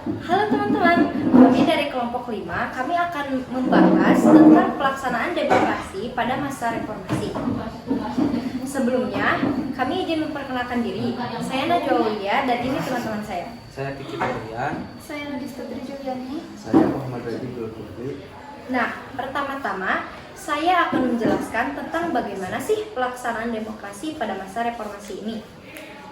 Halo teman-teman, kami dari kelompok 5, kami akan membahas tentang pelaksanaan demokrasi pada masa reformasi. Sebelumnya, kami izin memperkenalkan diri. Saya Najwa Aulia dan ini teman-teman saya. Saya Kiki Marian. Saya Nadista Juliani. Saya Muhammad Radi Buluturi. Nah, pertama-tama saya akan menjelaskan tentang bagaimana sih pelaksanaan demokrasi pada masa reformasi ini.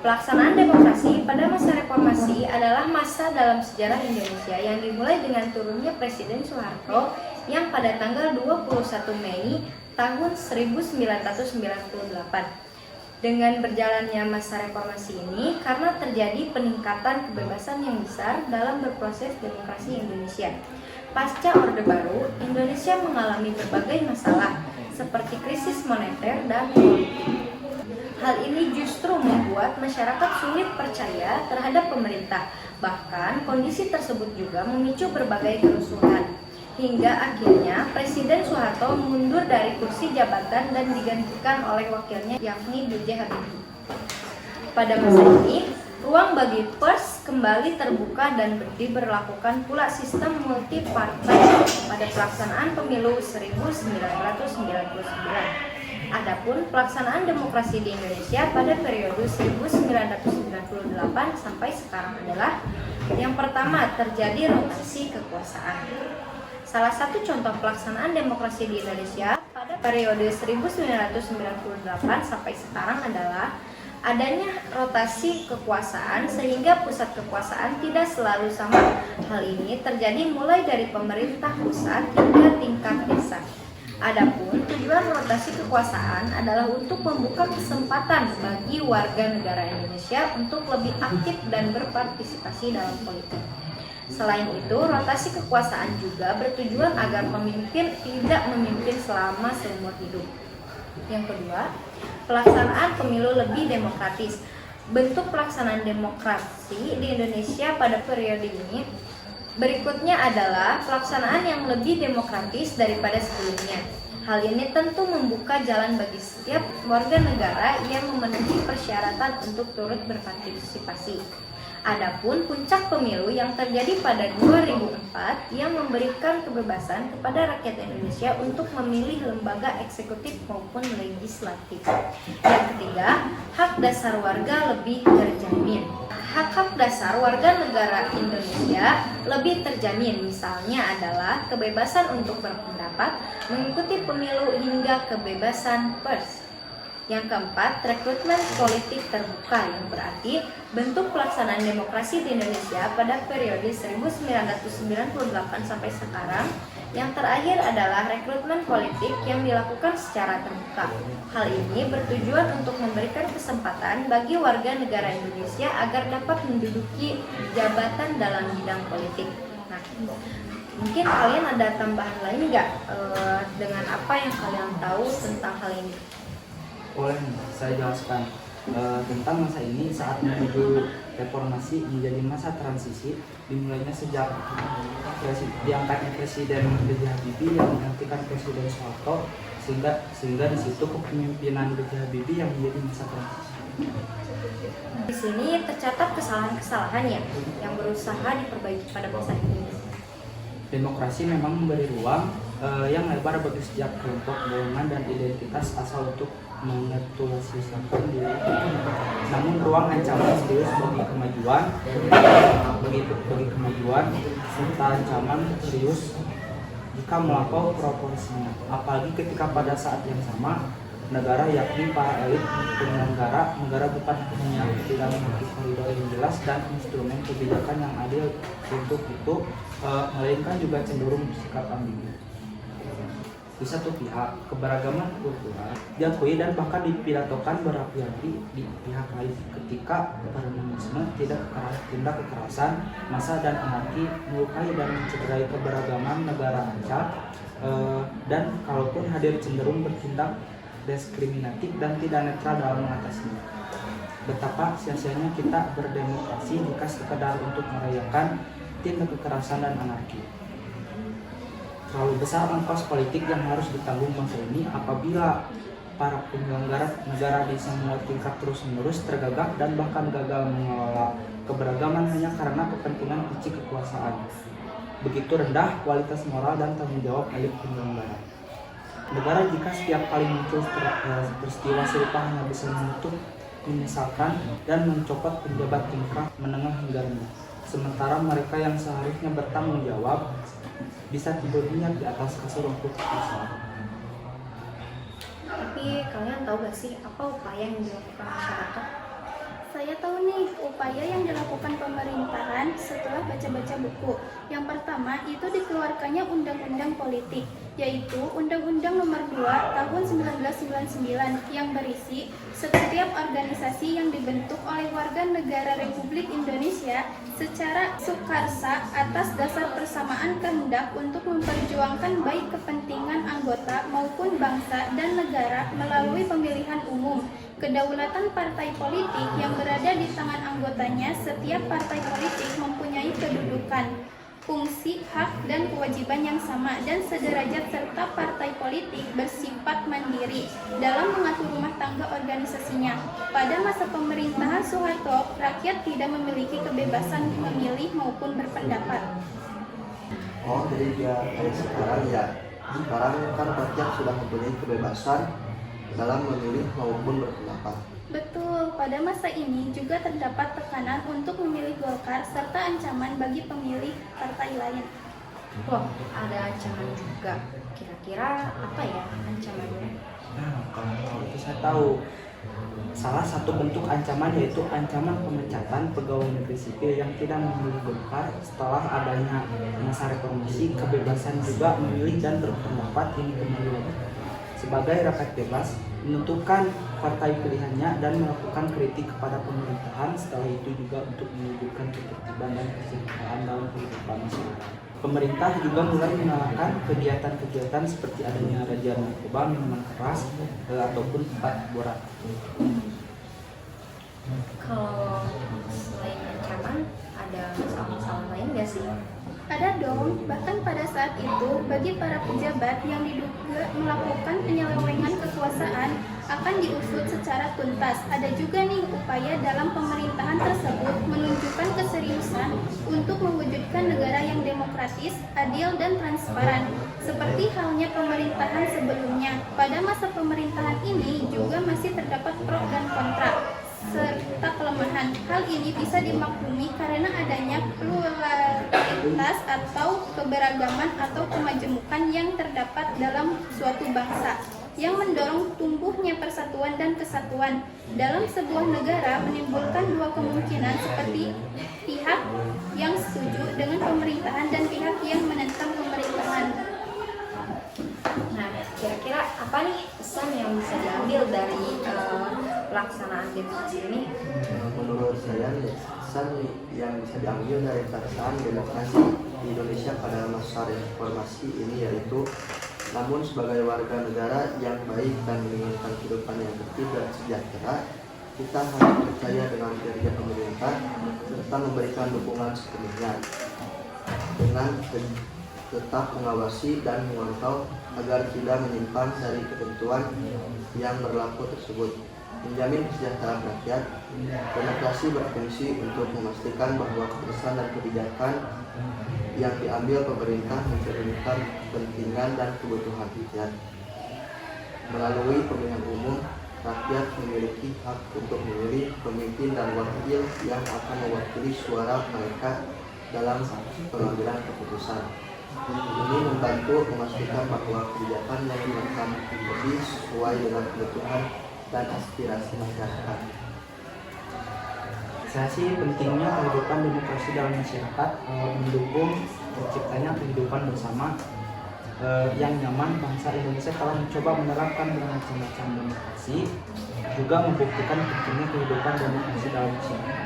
Pelaksanaan demokrasi pada masa reformasi adalah masa dalam sejarah Indonesia yang dimulai dengan turunnya Presiden Soeharto yang pada tanggal 21 Mei tahun 1998. Dengan berjalannya masa reformasi ini karena terjadi peningkatan kebebasan yang besar dalam berproses demokrasi Indonesia. Pasca Orde Baru, Indonesia mengalami berbagai masalah seperti krisis moneter dan politik. Hal ini justru membuat masyarakat sulit percaya terhadap pemerintah. Bahkan kondisi tersebut juga memicu berbagai kerusuhan. Hingga akhirnya Presiden Soeharto mundur dari kursi jabatan dan digantikan oleh wakilnya yakni B.J. Habibie. Pada masa ini, ruang bagi pers kembali terbuka dan diberlakukan pula sistem multipartai pada pelaksanaan pemilu 1999. Adapun pelaksanaan demokrasi di Indonesia pada periode 1998 sampai sekarang adalah yang pertama, terjadi rotasi kekuasaan. Salah satu contoh pelaksanaan demokrasi di Indonesia pada periode 1998 sampai sekarang adalah adanya rotasi kekuasaan sehingga pusat kekuasaan tidak selalu sama. Hal ini terjadi mulai dari pemerintah pusat hingga tingkat desa. Adapun tujuan rotasi kekuasaan adalah untuk membuka kesempatan bagi warga negara Indonesia untuk lebih aktif dan berpartisipasi dalam politik. Selain itu, rotasi kekuasaan juga bertujuan agar pemimpin tidak memimpin selama seumur hidup. Yang kedua, pelaksanaan pemilu lebih demokratis. Bentuk pelaksanaan demokrasi di Indonesia pada periode ini berikutnya adalah pelaksanaan yang lebih demokratis daripada sebelumnya. Hal ini tentu membuka jalan bagi setiap warga negara yang memenuhi persyaratan untuk turut berpartisipasi. Adapun puncak pemilu yang terjadi pada 2004 yang memberikan kebebasan kepada rakyat Indonesia untuk memilih lembaga eksekutif maupun legislatif. Yang ketiga, hak dasar warga lebih terjamin. Hak-hak dasar warga negara Indonesia lebih terjamin, misalnya adalah kebebasan untuk berpendapat, mengikuti pemilu hingga kebebasan pers. Yang keempat, rekrutmen politik terbuka, yang berarti bentuk pelaksanaan demokrasi di Indonesia pada periode 1998 sampai sekarang. Yang terakhir adalah rekrutmen politik yang dilakukan secara terbuka. Hal ini bertujuan untuk memberikan kesempatan bagi warga negara Indonesia agar dapat menduduki jabatan dalam bidang politik. Nah, mungkin kalian ada tambahan lain nggak dengan apa yang kalian tahu tentang hal ini? Boleh saya jelaskan tentang masa ini saat menuju reformasi menjadi masa transisi, dimulainya sejak diangkatnya Presiden B.J. Habibie yang menggantikan Presiden Soeharto sehingga di situ kepemimpinan B.J. Habibie yang menjadi masa transisi. Di sini tercatat kesalahan-kesalahan yang berusaha diperbaiki pada masa ini. Demokrasi memang memberi ruang yang lebar bagi setiap kelompok, golongan, dan identitas asal untuk mengekspresikan diri. Namun ruang ancaman serius bagi kemajuan, serta ancaman serius jika melampaui proporsinya. Apalagi ketika pada saat yang sama negara, yakni para elit penyelenggara negara, bukan hanya tidak memiliki koridor yang jelas dan instrumen kebijakan yang adil untuk itu, melainkan juga cenderung bersikap ambigu. Di satu pihak, keberagaman kultural diakui dan bahkan dipidatokan berapi-api di pihak lain ketika feminisme, tindak kekerasan, massa dan anarki melukai dan mencederai keberagaman negara ancam, dan kalaupun hadir cenderung bertindak diskriminatif dan tidak netral dalam mengatasinya. Betapa sia-sianya kita berdemokrasi jika sekedar untuk merayakan tindak kekerasan dan anarki. Terlalu besar ongkos politik yang harus ditanggung bangsa ini apabila para penyelenggara negara di semua tingkat terus-menerus tergagap dan bahkan gagal mengelola keberagaman hanya karena kepentingan kunci kekuasaan. Begitu rendah kualitas moral dan tanggung jawab elit penyelenggara. Negara jika setiap kali muncul peristiwa serupa hanya bisa menutup, menyesalkan, dan mencopot penjabat tingkat menengah hingga rendah. Sementara mereka yang seharusnya bertanggung jawab bisa tidur nyenyak di atas kasur untuk kekuasaan. Tapi kalian tahu gak sih apa upaya yang dilakukan masyarakat? Saya tahu nih upaya yang dilakukan pemerintahan setelah baca-baca buku. Yang pertama itu dikeluarkannya undang-undang politik, yaitu Undang-Undang Nomor 2 Tahun 1999 yang berisi setiap organisasi yang dibentuk oleh warga negara Republik Indonesia secara sukarsa atas dasar persamaan kehendak untuk memperjuangkan baik kepentingan anggota maupun bangsa dan negara melalui pemilihan umum. Kedaulatan partai politik yang berada di tangan anggotanya. Setiap partai politik mempunyai kedudukan, fungsi, hak, dan kewajiban yang sama dan sederajat serta partai politik bersifat mandiri dalam mengatur rumah tangga organisasinya. Pada masa pemerintahan Soeharto, rakyat tidak memiliki kebebasan memilih maupun berpendapat. Oh, jadi dia kayak sekarang ya. Sekarang kan rakyat sudah mempunyai kebebasan dalam memilih maupun berpendapat. Betul, pada masa ini juga terdapat tekanan untuk memilih Golkar serta ancaman bagi pemilih partai lain. Loh, ada ancaman juga. Kira-kira apa ya ancamannya? Nah, kalau itu saya tahu. Salah satu bentuk ancaman yaitu ancaman pemecatan pegawai negeri sipil yang tidak memilih Golkar setelah adanya masa reformasi. Kebebasan juga memilih dan berpendapat ini kembali lagi sebagai rakyat bebas menentukan partai pilihannya dan melakukan kritik kepada pemerintahan. Setelah itu juga untuk mewujudkan ketertiban dan kesejahteraan dalam kehidupan masyarakat. Pemerintah juga mulai mengalahkan kegiatan-kegiatan seperti adanya razia narkoba, minuman keras, ataupun tempat hiburan. Kalau selain ancaman, ada masalah-masalah lain gak sih? Ada dong, bahkan pada saat itu bagi para pejabat yang diduga melakukan penyelewengan kekuasaan akan diusut secara tuntas. Ada juga nih upaya dalam pemerintahan tersebut menunjukkan keseriusan untuk mewujudkan negara yang demokratis, adil, dan transparan. Seperti halnya pemerintahan sebelumnya, pada masa pemerintahan ini juga masih terdapat pro dan kontra serta kelemahan. Hal ini bisa dimaklumi karena adanya pluralitas atau keberagaman atau kemajemukan yang terdapat dalam suatu bangsa yang mendorong tumbuhnya persatuan dan kesatuan. Dalam sebuah negara menimbulkan dua kemungkinan seperti pihak yang setuju dengan pemerintahan dan pihak yang menentang pemerintahan. Nah, kira-kira apa nih pesan yang bisa diambil dari pelaksanaan demokrasi ini? Menurut saya, pesan yang bisa diambil dari pelaksanaan demokrasi di Indonesia pada masa reformasi ini yaitu, namun sebagai warga negara yang baik dan menginginkan kehidupan yang tertib dan sejahtera, kita harus percaya dengan kerja pemerintah serta memberikan dukungan sepenuhnya dengan tetap mengawasi dan memantau agar tidak menyimpang dari ketentuan yang berlaku tersebut. Menjamin kesejahteraan rakyat, demokrasi berfungsi untuk memastikan bahwa keputusan dan kebijakan yang diambil pemerintah mencerminkan kepentingan dan kebutuhan rakyat. Melalui pemilihan umum, rakyat memiliki hak untuk memilih pemimpin dan wakil yang akan mewakili suara mereka dalam pengambilan keputusan. Ini membantu memastikan bahwa kebijakan yang akan lebih sesuai dengan kebutuhan dan aspirasi masyarakat. Saya sih pentingnya kehidupan demokrasi dalam masyarakat, mendukung terciptanya kehidupan bersama yang nyaman. Bangsa Indonesia telah mencoba menerapkan bermacam-macam demokrasi, juga membuktikan pentingnya kehidupan demokrasi dalam masyarakat.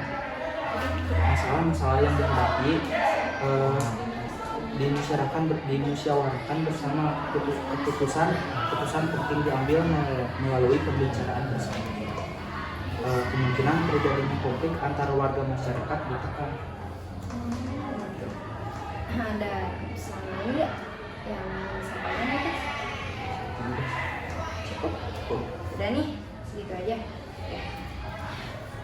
Masalah-masalah yang dihadapi dimusyawarahkan bersama. Keputusan penting diambil melalui pembicaraan bersama. Kemungkinan terjadinya konflik antara warga masyarakat ditekan. Ada pesan lain nggak yang disampaikan itu? Cukup? Udah nih, segitu aja. Ya.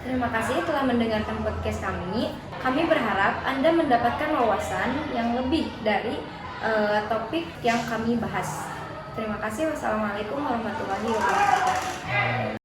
Terima Terima kasih telah mendengarkan podcast kami. Kami berharap Anda mendapatkan wawasan yang lebih dari topik yang kami bahas. Terima kasih. Wassalamualaikum warahmatullahi wabarakatuh.